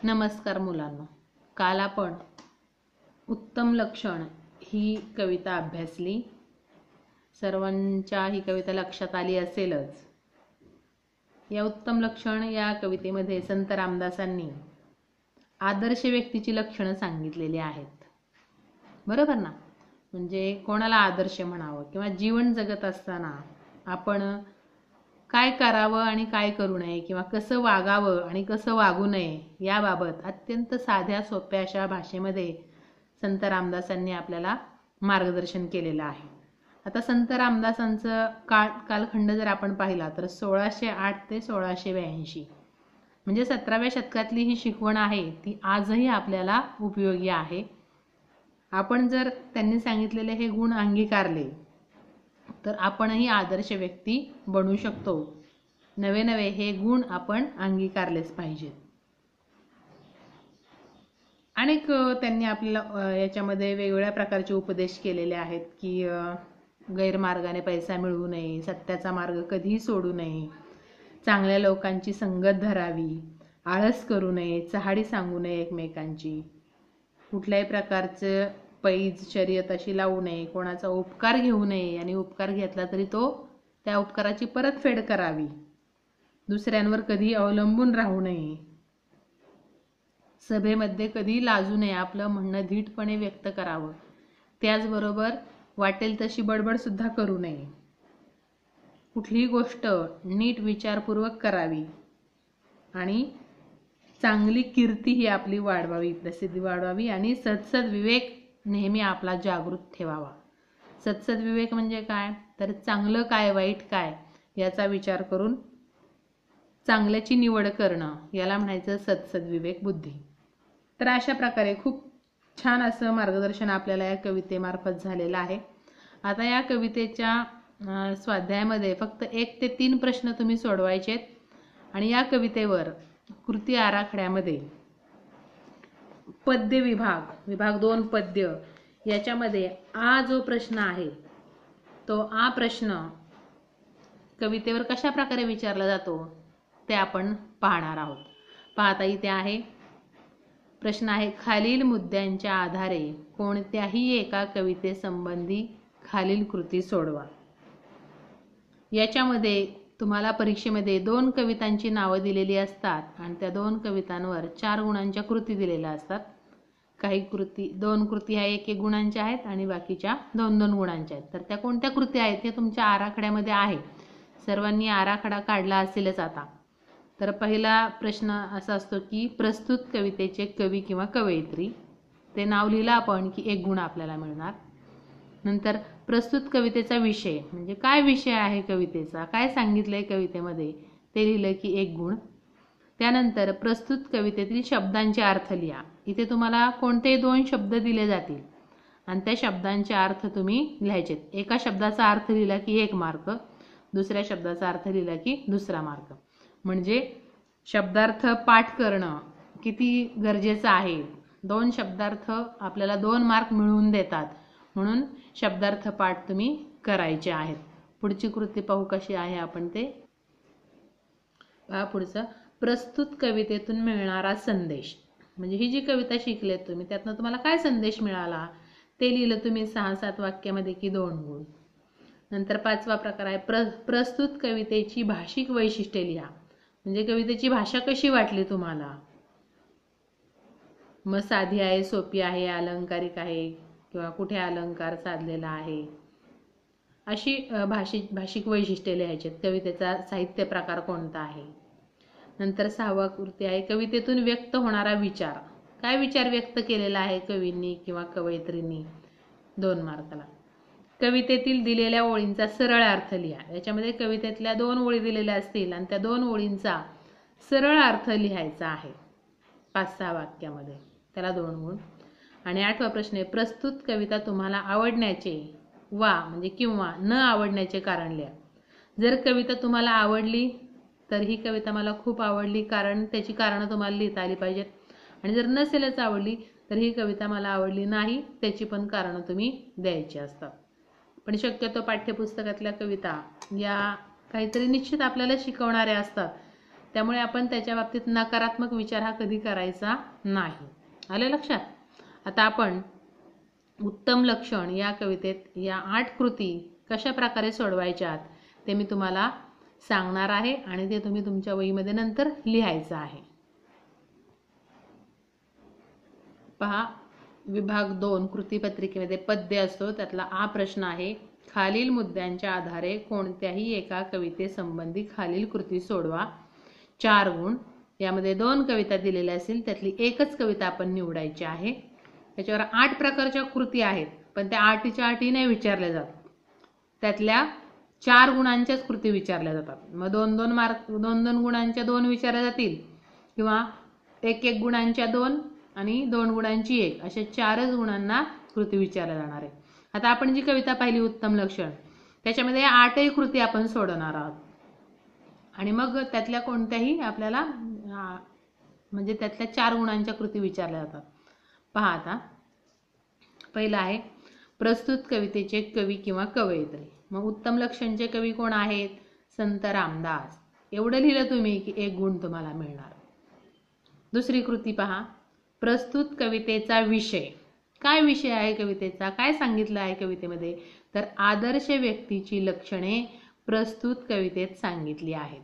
नमस्कार मुलांनो. काल आपण उत्तम लक्षण ही कविता अभ्यासली. सर्वांच्या ही कविता लक्षात आली असेलच. या उत्तम लक्षण या कवितेमध्ये संत रामदासांनी आदर्श व्यक्तीची लक्षणं सांगितलेली आहेत. बरोबर ना? म्हणजे कोणाला आदर्श म्हणावं किंवा जीवन जगत असताना आपण काय करावं आणि काय करू नये किंवा कसं वागावं आणि कसं वागू नये याबाबत अत्यंत साध्या सोप्या अशा भाषेमध्ये संत रामदासांनी आपल्याला मार्गदर्शन केलेलं आहे. आता संत रामदासांचं कालखंड जर आपण पाहिला तर 1608 ते 1682 म्हणजे 17व्या शतकातली ही शिकवण आहे ती आजही आपल्याला उपयोगी आहे. आपण जर त्यांनी सांगितलेले हे गुण अंगीकारले तर आपणही आदर्श व्यक्ती बनू शकतो. नवे नवे हे गुण आपण अंगीकारलेच पाहिजेत. अनेक त्यांनी आपल्याला याच्यामध्ये वेगवेगळ्या प्रकारचे उपदेश केलेले आहेत की गैरमार्गाने पैसा मिळवू नये, सत्याचा मार्ग कधीही सोडू नये, चांगल्या लोकांची संगत धरावी, आळस करू नये, चहाडी सांगू नये एकमेकांची, कुठल्याही प्रकारचं पैज शर्यत अशी लावू नये, कोणाचा उपकार घेऊ नये आणि उपकार घेतला तरी तो त्या उपकाराची परतफेड करावी, दुसऱ्यांवर कधी अवलंबून राहू नये, सभेमध्ये कधी लाजू नये, आपलं म्हणणं धीटपणे व्यक्त करावं, त्याचबरोबर वाटेल तशी बडबड सुद्धा करू नये, कुठलीही गोष्ट नीट विचारपूर्वक करावी आणि चांगली कीर्ती ही आपली वाढवावी, प्रसिद्धी वाढवावी आणि सत्सद विवेक नेहमी आपला जागृत ठेवावा. सत्सद विवेक म्हणजे काय? तर चांगलं काय वाईट काय याचा विचार करून चांगल्याची निवड करणं याला म्हणायचं सत्सद विवेक बुद्धी. तर अशा प्रकारे खूप छान असं मार्गदर्शन आपल्याला या कवितेमार्फत झालेलं आहे. आता या कवितेच्या स्वाध्यायामध्ये फक्त 1 ते 3 प्रश्न तुम्ही सोडवायचे आहेत आणि या कवितेवर कृती आराखड्यामध्ये पद्य विभाग 2 पद्य याच्यामध्ये आ जो प्रश्न आहे तो आ प्रश्न कवितेवर कशा प्रकारे विचारला जातो ते आपण पाहणार आहोत. पाहता इथे आहे प्रश्न आहे, खालील मुद्द्यांच्या आधारे कोणत्याही एका कवितेसंबंधी खालील कृती सोडवा. याच्यामध्ये तुम्हाला परीक्षेमध्ये 2 कवितांची नावं दिलेली असतात आणि त्या 2 कवितांवर 4 गुणांच्या कृती दिलेल्या असतात. काही कृती 2 कृती ह्या 1-1 गुणांच्या आहेत आणि बाकीच्या 2-2 गुणांच्या आहेत. तर त्या कोणत्या कृती आहेत हे तुमच्या आराखड्यामध्ये आहे. सर्वांनी आराखडा काढला असेलच आता. तर पहिला प्रश्न असा असतो की प्रस्तुत कवितेचे कवी किंवा कवयित्री, ते नाव लिहिलं आपण की 1 गुण आपल्याला मिळणार. नंतर प्रस्तुत कवितेचा विषय म्हणजे काय विषय आहे कवितेचा, काय सांगितलंय कवितेमध्ये ते लिहिलं की 1 गुण. त्यानंतर प्रस्तुत कवितेतील शब्दांचे अर्थ लिहा. इथे तुम्हाला कोणते 2 शब्द दिले जातील आणि त्या शब्दांचे अर्थ तुम्ही लिहायचे. एका शब्दाचा अर्थ लिहिला की 1 मार्क, दुसऱ्या शब्दाचा अर्थ लिहिला की 2 मार्क. म्हणजे शब्दार्थ पाठ करणं किती गरजेचं आहे. 2 शब्दार्थ आपल्याला 2 मार्क मिळवून देतात, म्हणून शब्दार्थ पाठ तुम्ही करायचे आहेत. पुढची कृती पाहू कशी आहे आपण ते पहा. पुढचं प्रस्तुत कवितेतून मिळणारा संदेश म्हणजे ही जी कविता शिकलेत तुम्ही त्यातनं तुम्हाला काय संदेश मिळाला ते लिहिलं तुम्ही 6-7 वाक्यामध्ये की 2 गुण. नंतर 5वा प्रकार आहे प्रस्तुत कवितेची भाषिक वैशिष्ट्ये लिहा. म्हणजे कवितेची भाषा कशी वाटली तुम्हाला, मग साधी आहे, सोपी आहे, अलंकारिक आहे किंवा कुठे अलंकार साधलेला आहे, अशी भाषिक वैशिष्ट्ये लिहायची. कवितेचा साहित्य प्रकार कोणता आहे. नंतर 6वा कृती आहे कवितेतून व्यक्त होणारा विचार. काय विचार व्यक्त केलेला आहे कवींनी किंवा कवयित्रींनी, 2 मार्काला. कवितेतील दिलेल्या ओळींचा सरळ अर्थ लिहा. याच्यामध्ये कवितेतल्या 2 ओळी दिलेल्या असतील आणि त्या 2 ओळींचा सरळ अर्थ लिहायचा आहे 5-6 वाक्यामध्ये, त्याला 2 गुण. आणि 8वा प्रश्न आहे प्रस्तुत कविता तुम्हाला आवडण्याचे वा म्हणजे किंवा न आवडण्याचे कारण लिहा. जर कविता तुम्हाला आवडली तर ही कविता मला खूप आवडली कारण त्याची कारणं तुम्हाला लिहिता आली पाहिजेत. आणि जर नसेलच आवडली तर ही कविता मला आवडली नाही त्याची पण कारणं तुम्ही द्यायची असतात. पण शक्यतो पाठ्यपुस्तकातल्या कविता या काहीतरी निश्चित आपल्याला शिकवणाऱ्या असतात, त्यामुळे आपण त्याच्या बाबतीत नकारात्मक विचार हा कधी करायचा नाही. आलं लक्षात? आता आपण उत्तम लक्षण या कवितेत या 8 कृती कशा प्रकारे सोडवायच्यात ते मी तुम्हाला सांगणार आहे आणि ते तुम्ही तुमच्या वहीमध्ये नंतर लिहायचं आहे. पहा, विभाग 2 कृतीपत्रिकेमध्ये पद्य असतो, त्यातला आ प्रश्न आहे. खालील मुद्द्यांच्या आधारे कोणत्याही एका कवितेसंबंधी खालील कृती सोडवा. 4 गुण. यामध्ये 2 कविता दिलेल्या असतील, त्यातली एकच कविता आपण निवडायची आहे. त्याच्यावर 8 प्रकारच्या कृती आहेत, पण त्या 8च्या 8 नाही विचारल्या जात. त्यातल्या 4 गुणांच्याच कृती विचारल्या जातात. मग 2-2 गुणांच्या 2 विचारल्या जातील किंवा 1-1 गुणांच्या 2 आणि 2 गुणांची 1 अशा 4च गुणांना कृती विचारल्या जाणार आहे. आता आपण जी कविता पाहिली उत्तम लक्षण, त्याच्यामध्ये 8ही कृती आपण सोडवणार आहोत आणि मग त्यातल्या कोणत्याही आपल्याला म्हणजे त्यातल्या 4 गुणांच्या कृती विचारल्या जातात. पहा, आता पहिला आहे प्रस्तुत कवितेचे कवी किंवा कवयित्री. मग उत्तम लक्षणचे कवी कोण आहेत? संत रामदास. एवढं लिहिलं तुम्ही की 1 गुण तुम्हाला मिळणार. दुसरी कृती पहा, प्रस्तुत कवितेचा विषय. काय विषय आहे कवितेचा? काय सांगितलं आहे कवितेमध्ये? तर आदर्श व्यक्तीची लक्षणे प्रस्तुत कवितेत सांगितली आहेत.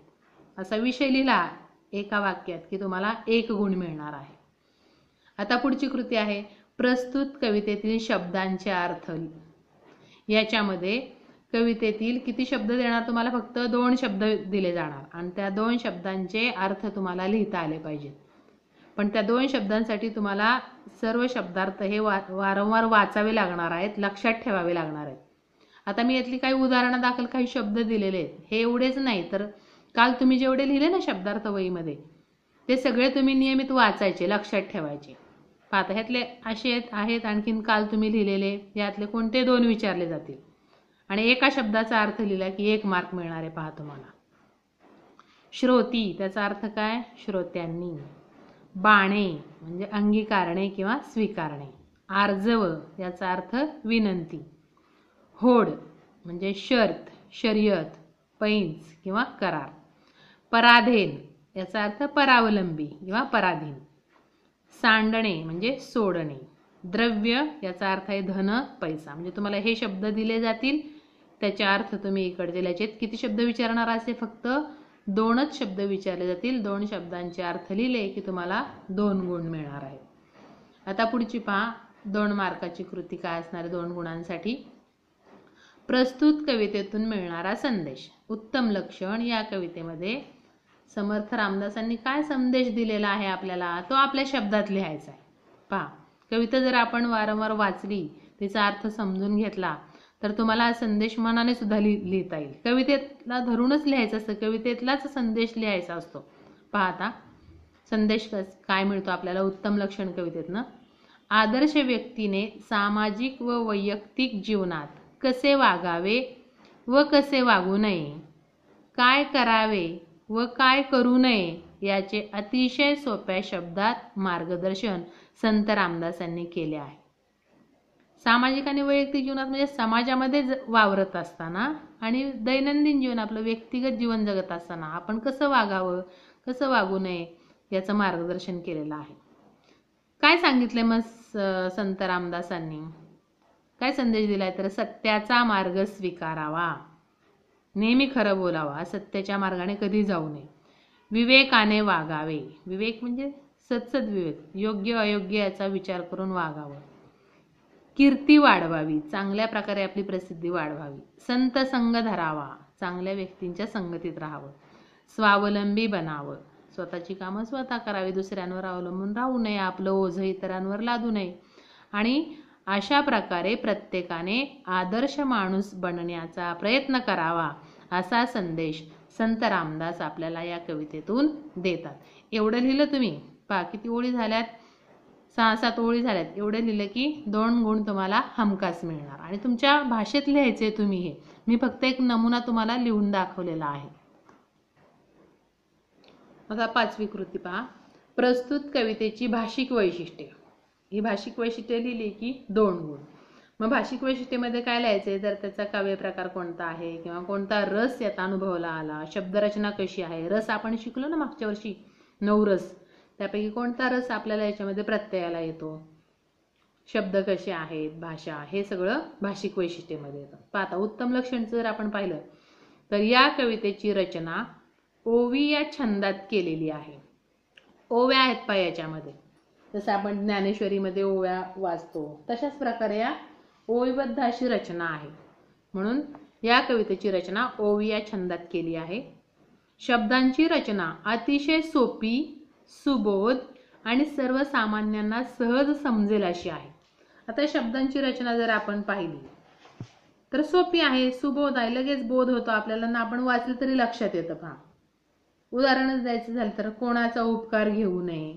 असा विषय लिहिला एका वाक्यात की तुम्हाला 1 गुण मिळणार आहे. आता पुढची कृती आहे प्रस्तुत कवितेतील शब्दांचे अर्थ. याच्यामध्ये कवितेतील किती शब्द देणार तुम्हाला? फक्त 2 शब्द दिले जाणार आणि त्या 2 शब्दांचे अर्थ तुम्हाला लिहिता आले पाहिजेत. पण त्या 2 शब्दांसाठी तुम्हाला सर्व शब्दार्थ हे वारंवार वाचावे लागणार आहेत, लक्षात ठेवावे लागणार आहेत. आता मी यातली काही उदाहरणादाखल काही शब्द दिलेले आहेत. हे एवढेच नाही तर काल तुम्ही जेवढे लिहिले ना शब्दार्थ वहीमध्ये, ते सगळे तुम्ही नियमित वाचायचे, लक्षात ठेवायचे. पाहता ह्यातले असे आहेत आणखीन काल तुम्ही लिहिलेले, यातले कोणते 2 विचारले जातील आणि एका शब्दाचा अर्थ लिहिला की 1 मार्क मिळणार आहे. पहा तुम्हाला. श्रोती, त्याचा अर्थ काय? श्रोत्यांनी. बाणे म्हणजे अंगीकारणे किंवा स्वीकारणे. आर्जव याचा अर्थ विनंती. होड म्हणजे शर्त, शर्यत, पैंच किंवा करार. पराधीन याचा अर्थ परावलंबी किंवा पराधीन. सांडणे म्हणजे सोडणे. द्रव्य याचा अर्थ आहे धन, पैसा. म्हणजे तुम्हाला हे शब्द दिले जातील, त्याचा अर्थ तुम्ही इकडचे लिहायचे. किती शब्द विचारणार असे? फक्त 2च शब्द विचारले जातील. 2 शब्दांचे अर्थ लिहिले की तुम्हाला 2 गुण मिळणार आहेत. आता पुढची पहा, 2 मार्काची कृती काय असणार आहे 2 गुणांसाठी? प्रस्तुत कवितेतून मिळणारा संदेश. उत्तम लक्षण या कवितेमध्ये समर्थ रामदासांनी काय संदेश दिलेला आहे आपल्याला, तो आपल्या शब्दात लिहायचा आहे. पहा, कविता जर आपण वारंवार वाचली, तिचा अर्थ समजून घेतला तर तुम्हाला संदेश मनाने सुद्धा लिहिता येईल. कवितेला धरूनच लिहायचं असतं, कवितेतलाच संदेश लिहायचा असतो. पहा आता संदेश काय मिळतो आपल्याला उत्तम लक्षण कवितेतनं. आदर्श व्यक्तीने सामाजिक व वैयक्तिक जीवनात कसे वागावे व कसे वागू नये, काय करावे व काय करू नये याचे अतिशय सोप्या शब्दात मार्गदर्शन संत रामदासांनी केले आहे. सामाजिक आणि वैयक्तिक जीवनात म्हणजे समाजामध्ये वावरत असताना आणि दैनंदिन जीवन आपलं व्यक्तिगत जीवन जगत असताना आपण कसं वागावं, कसं वागू नये याचं मार्गदर्शन केलेलं आहे. काय सांगितलंय मग संत रामदासांनी? काय संदेश दिलाय? तर सत्याचा मार्ग स्वीकारावा, नेहमी खरं बोलावा, सत्याच्या मार्गाने कधी जाऊ नये, विवेकाने वागावे. विवेक म्हणजे सत्सद्विवेक, योग्य अयोग्य याचा विचार करून वागावं. कीर्ती वाढवावी, चांगल्या प्रकारे आपली प्रसिद्धी वाढवावी. संत संग धरावा, चांगल्या व्यक्तींच्या संगतीत राहावं. स्वावलंबी बनावं, स्वतःची कामं स्वतः करावी, दुसऱ्यांवर अवलंबून राहू नये, आपलं ओझं इतरांवर लादू नये. आणि अशा प्रकारे प्रत्येकाने आदर्श माणूस बनण्याचा प्रयत्न करावा, असा संदेश संत रामदास आपल्याला या कवितेतून देतात. एवढं लिहिलं तुम्ही. पहा किती ओळी झाल्यात? 6-7 ओळी झाल्यात. एवढं लिहिलं की 2 गुण तुम्हाला हमखास मिळणार आणि तुमच्या भाषेत लिहायचे तुम्ही. हे मी फक्त एक नमुना तुम्हाला लिहून दाखवलेला आहे. आता 5वी कृती पहा, प्रस्तुत कवितेची भाषिक वैशिष्ट्ये. ही भाषिक वैशिष्ट्ये लिहिली की 2 गुण. मग भाषिक वैशिष्ट्यामध्ये काय लिहायचंय, तर त्याचा काव्य प्रकार कोणता आहे किंवा कोणता रस यात अनुभवला आला, शब्दरचना कशी आहे. रस आपण शिकलो ना मागच्या वर्षी 9 रस, त्यापैकी कोणता रस आपल्याला याच्यामध्ये प्रत्ययाला येतो, शब्द कसे आहेत, भाषा, हे सगळं भाषिक वैशिष्ट्यामध्ये येतं. पाहता उत्तम लक्षण जर आपण पाहिलं तर या कवितेची रचना ओवी या छंदात केलेली आहे. ओव्या आहेत पा याच्यामध्ये, जसं आपण ज्ञानेश्वरीमध्ये ओव्या वाचतो तशाच प्रकारे या ओवीबद्ध अशी रचना आहे. म्हणून या कवितेची रचना ओवी या छंदात केली आहे. शब्दांची रचना अतिशय सोपी, सुबोध आणि सर्वसामान्यांना सहज समजेल अशी आहे. आता शब्दांची रचना जर आपण पाहिली तर सोपी आहे, सुबोध आहे, लगेच बोध होतो आपल्याला ना, आपण वाचलं तरी लक्षात येतं. पहा उदाहरणच द्यायचं झालं तर कोणाचा उपकार घेऊ नये,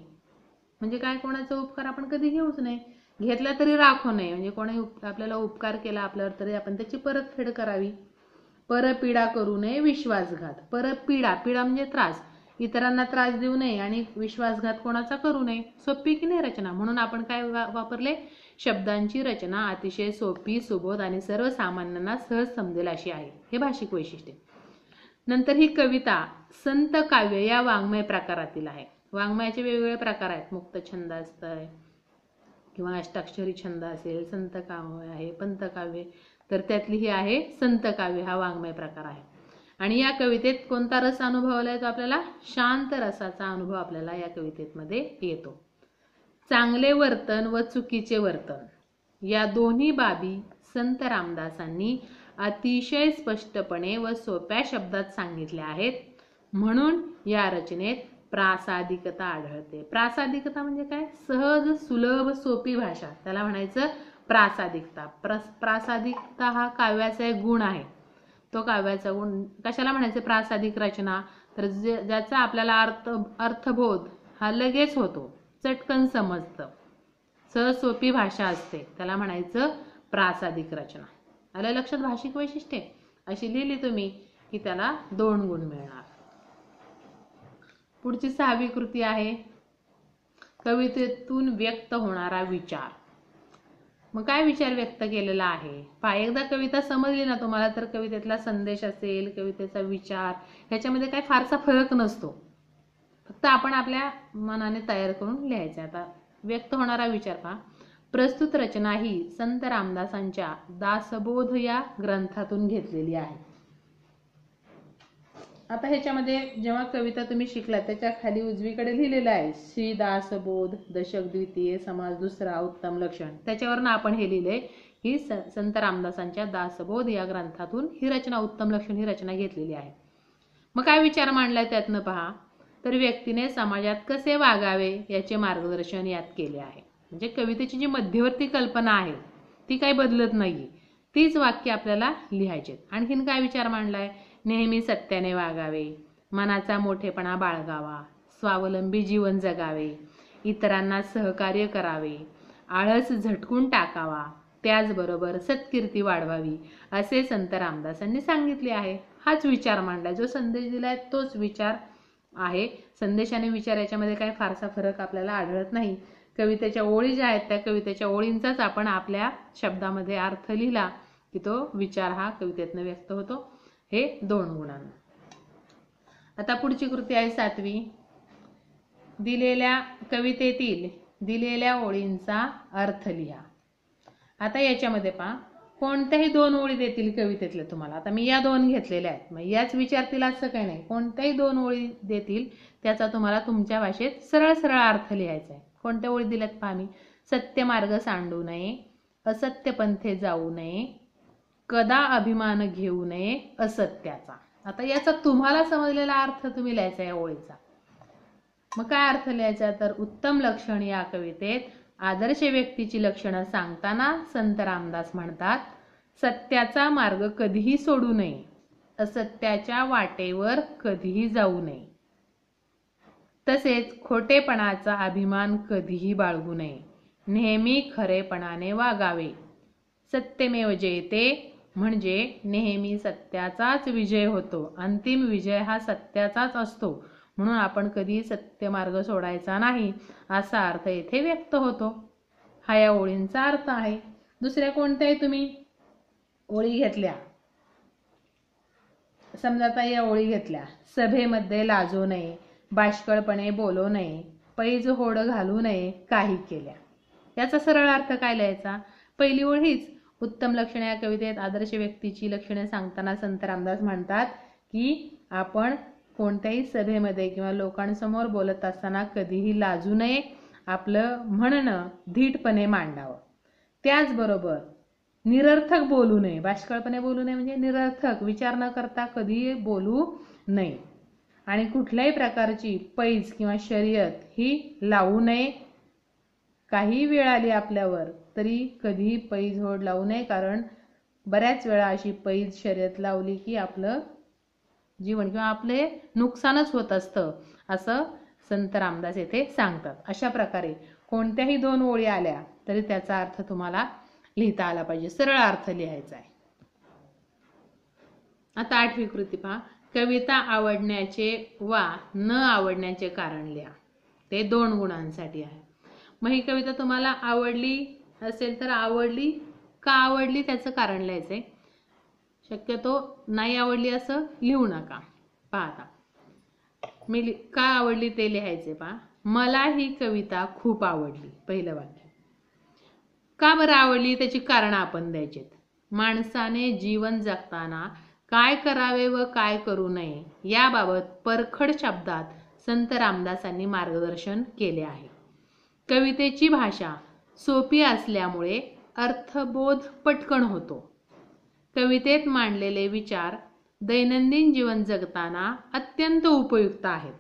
म्हणजे काय, कोणाचा उपकार आपण कधी घेऊच नाही, घेतला तरी राखू नये, म्हणजे कोणी आपल्याला उपकार केला आपल्यावर तरी आपण त्याची परतफेड करावी. परपीडा करू नये, विश्वासघात. परपीडा, पीडा म्हणजे त्रास, इतरांना त्रास देऊ नये आणि विश्वासघात कोणाचा करू नये. सोपी की नाही रचना, म्हणून आपण काय वापरले, शब्दांची रचना अतिशय सोपी, सुबोध आणि सर्वसामान्यांना सहज समजेल अशी आहे. हे भाषिक वैशिष्ट्य. नंतर ही कविता संत काव्य या वाङ्मय प्रकारातील आहे. वाङ्मयाचे वेगवेगळे प्रकार आहेत, मुक्त छंद असतं किंवा अष्टाक्षरी छंद असेल, संत काव्य आहे, पंथकाव्य, तर त्यातली ही आहे संत काव्य हा वाङ्मय प्रकार आहे. आणि या कवितेत कोणता रस अनुभवला येतो आपल्याला, शांत रसाचा अनुभव आपल्याला या कवितेमध्ये येतो. चांगले वर्तन व चुकीचे वर्तन या दोन्ही बाबी संत रामदासांनी अतिशय स्पष्टपणे व सोप्या शब्दात सांगितल्या आहेत. म्हणून या रचनेत प्रासादिकता आढळते. प्रासादिकता म्हणजे काय, सहज सुलभ सोपी भाषा, त्याला म्हणायचं प्रासादिकता. प्रासादिकता हा काव्याचा एक गुण आहे. तो काव्याचा गुण कशाला म्हणायचं, प्रासादिक रचना, तर ज्याचा आपल्याला अर्थबोध हा लगेच होतो, चटकन समजतं, सहज सोपी भाषा असते, त्याला म्हणायचं प्रासादिक रचना. आलं लक्षात. भाषिक वैशिष्ट्ये अशी लिहिली तुम्ही की त्याला 2 गुण मिळणार. पुढची 6वी कृती आहे कवितेतून व्यक्त होणारा विचार. मग काय विचार व्यक्त केलेला आहे, पहा एकदा कविता समजली ना तुम्हाला तर कवितेतला संदेश असेल, कवितेचा विचार, ह्याच्यामध्ये काय फारसा फरक नसतो, फक्त आपण आपल्या मनाने तयार करून लिहायचं. आता व्यक्त होणारा विचार पहा. प्रस्तुत रचना ही संत रामदासांच्या दासबोध या ग्रंथातून घेतलेली आहे. आता ह्याच्यामध्ये जेव्हा कविता तुम्ही शिकला त्याच्या खाली उजवीकडे लिहिलेलं आहे श्री दासबोध, दशक द्वितीय, समास दुसरा, उत्तम लक्षण. त्याच्यावरनं आपण हे लिहिलंय की संत रामदासांच्या दासबोध या ग्रंथातून ही रचना, उत्तम लक्षण ही रचना घेतलेली आहे. मग काय विचार मांडलाय त्यातनं पहा, तर व्यक्तीने समाजात कसे वागावे याचे मार्गदर्शन यात केले आहे. म्हणजे कवितेची जी मध्यवर्ती कल्पना आहे ती काही बदलत नाहीये, तीच वाक्य आपल्याला लिहायचे. आणखीन काय विचार मांडलाय, नेहमी सत्याने वागावे, मनाचा मोठेपणा बाळगावा, स्वावलंबी जीवन जगावे, इतरांना सहकार्य करावे, आळस झटकून टाकावा, त्याचबरोबर सत्कीर्ती वाढवावी, असे संत रामदासांनी सांगितले आहे. हाच विचार मांडलाय, जो संदेश दिलाय तोच विचार आहे. संदेश आणि विचार याच्यामध्ये काही फारसा फरक आपल्याला आढळत नाही. कवितेच्या ओळी ज्या आहेत त्या कवितेच्या ओळींचाच आपण आपल्या शब्दामध्ये अर्थ लिहिला की तो विचार हा कवितेतनं व्यक्त होतो. हे 2 गुणांना. आता पुढची कृती आहे 7वी. दिलेल्या कवितेतील दिलेल्या ओळींचा अर्थ लिहा. आता याच्यामध्ये पहा, कोणत्याही 2 ओळी देतील कवितेतल्या तुम्हाला. आता मी या 2 घेतलेल्या आहेत, मग याच विचारतील असं काही नाही, कोणत्याही 2 ओळी देतील त्याचा तुम्हाला तुमच्या भाषेत सरळ सरळ अर्थ लिहायचा आहे. कोणत्या ओळी दिल्यात पहा मी, सत्य मार्ग सांडू नये, असत्य पंथे जाऊ नये, कदा अभिमान घेऊ नये असत्याचा. आता याचा तुम्हाला समजलेला अर्थ तुम्ही लिहायचा या ओळीचा. मग काय अर्थ लिहायचा, तर उत्तम लक्षण या कवितेत आदर्श व्यक्तीची लक्षणं सांगताना संत रामदास म्हणतात, सत्याचा मार्ग कधीही सोडू नये, असत्याच्या वाटेवर कधीही जाऊ नये, तसेच खोटेपणाचा अभिमान कधीही बाळगू नये, नेहमी खरेपणाने वागावे, सत्यमेव जयते म्हणजे नेहमी सत्याचाच विजय होतो, अंतिम विजय हा सत्याचाच असतो, म्हणून आपण कधी सत्य मार्ग सोडायचा नाही असा अर्थ येथे व्यक्त होतो. हा या ओळींचा अर्थ आहे. दुसऱ्या कोणत्याही तुम्ही ओळी घेतल्या, समजा आता या ओळी घेतल्या, सभेमध्ये लाजू नये, बाष्कळपणे बोलू नये, पैज होड घालू नये, काही केल्या. याचा सरळ अर्थ काय लिहायचा? पहिली ओळ हीच. उत्तम लक्षणे या कवितेत आदर्श व्यक्तीची लक्षणे सांगताना संत रामदास म्हणतात की आपण कोणत्याही सभेमध्ये किंवा लोकांसमोर बोलत असताना कधीही लाजू नये, आपलं म्हणणं धीटपणे मांडावं. त्याचबरोबर निरर्थक बोलू नये, बाष्कळपणे बोलू नये म्हणजे निरर्थक, विचार न करता कधी बोलू नये. आणि कुठल्याही प्रकारची पैज किंवा शर्यत ही लावू नये. काही वेळ आली आपल्यावर तरी कधीही पैज होड लावू नये, कारण बऱ्याच वेळा अशी पैज शर्यत लावली की आपलं जीवन किंवा आपले नुकसानच होत असतं, असं संत रामदास येथे सांगतात. अशा प्रकारे कोणत्याही दोन ओळी आल्या तरी त्याचा अर्थ तुम्हाला लिहिता आला पाहिजे, सरळ अर्थ लिहायचा आहे. आता आठवी कृती पहा. कविता आवडण्याचे वा न आवडण्याचे कारण लिहा. ते 2 गुणांसाठी आहे. मग ही कविता तुम्हाला आवडली असेल तर आवडली का आवडली त्याचं कारण लिहायचंय. शक्यतो नाही आवडली असं लिहू नका. पहा आता मी का आवडली ते लिहायचे. पहा, मला ही कविता खूप आवडली. पहिलं वाक्य. का बरं आवडली त्याची कारण आपण द्यायचेत. माणसाने जीवन जगताना काय करावे व काय करू नये याबाबत परखड शब्दात संत रामदासांनी मार्गदर्शन केले आहे. कवितेची भाषा सोपी असल्यामुळे अर्थबोध पटकन होतो. कवितेत मांडलेले विचार दैनंदिन जीवन जगताना अत्यंत उपयुक्त आहेत.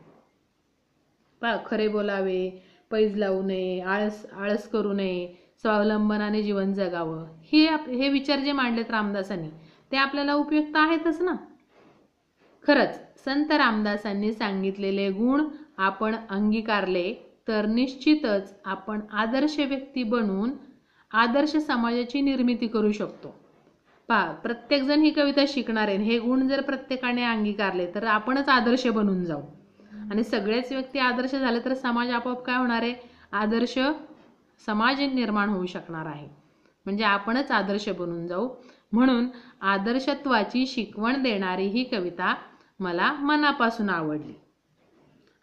खरे बोलावे, पैज लावू नये, आळस करू नये, स्वावलंबनाने जीवन जगावं, हे विचार जे मांडलेत रामदासांनी ते आपल्याला उपयुक्त आहेतच ना. खरंच संत रामदासांनी सांगितलेले गुण आपण अंगीकारले तर निश्चितच आपण आदर्श व्यक्ती बनून आदर्श समाजाची निर्मिती करू शकतो. पहा, प्रत्येक जण ही कविता शिकणार आहे. हे गुण जर प्रत्येकाने अंगीकारले तर आपणच आदर्श बनून जाऊ. आणि सगळेच व्यक्ती आदर्श झाले तर समाज आपोआप काय होणार आहे? आदर्श समाज निर्माण होऊ शकणार आहे. म्हणजे आपणच आदर्श बनून जाऊ. म्हणून आदर्शत्वाची शिकवण देणारी ही कविता मला मनापासून आवडली.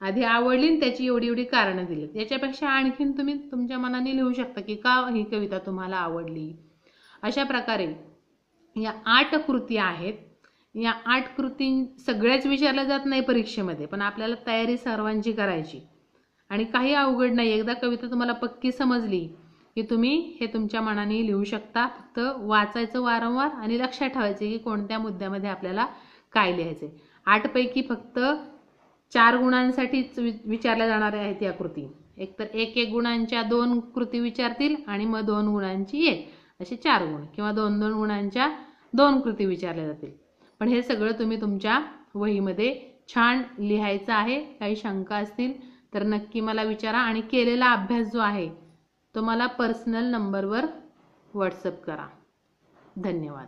आधी आवडली आणि त्याची एवढी कारणं दिली. याच्यापेक्षा आणखीन तुम्ही तुमच्या मनाने लिहू शकता की का ही कविता तुम्हाला आवडली. अशा प्रकारे या 8 कृती आहेत. या 8 कृती सगळ्याच विचारल्या जात नाही परीक्षेमध्ये, पण आपल्याला तयारी सर्वांची करायची आणि काही अवघड नाही. एकदा कविता तुम्हाला पक्की समजली की तुम्ही हे तुमच्या मनाने लिहू शकता. फक्त वाचायचं वारंवार आणि लक्षात ठेवायचे की कोणत्या मुद्द्यामध्ये आपल्याला काय लिहायचे. 8 पैकी फक्त 4 गुणांसाठीच विचारल्या जाणाऱ्या आहेत या कृती. एकतर 1 गुणांच्या 2 कृती विचारतील आणि मग 2 गुणांची 1 असे 4 गुण किंवा 2 गुणांच्या 2 कृती विचारल्या जातील. पण हे सगळं तुम्ही तुमच्या वहीमध्ये छान लिहायचं आहे. काही शंका असतील तर नक्की मला विचारा आणि केलेला अभ्यास जो आहे तो मला पर्सनल नंबरवर व्हॉट्सअप करा. धन्यवाद.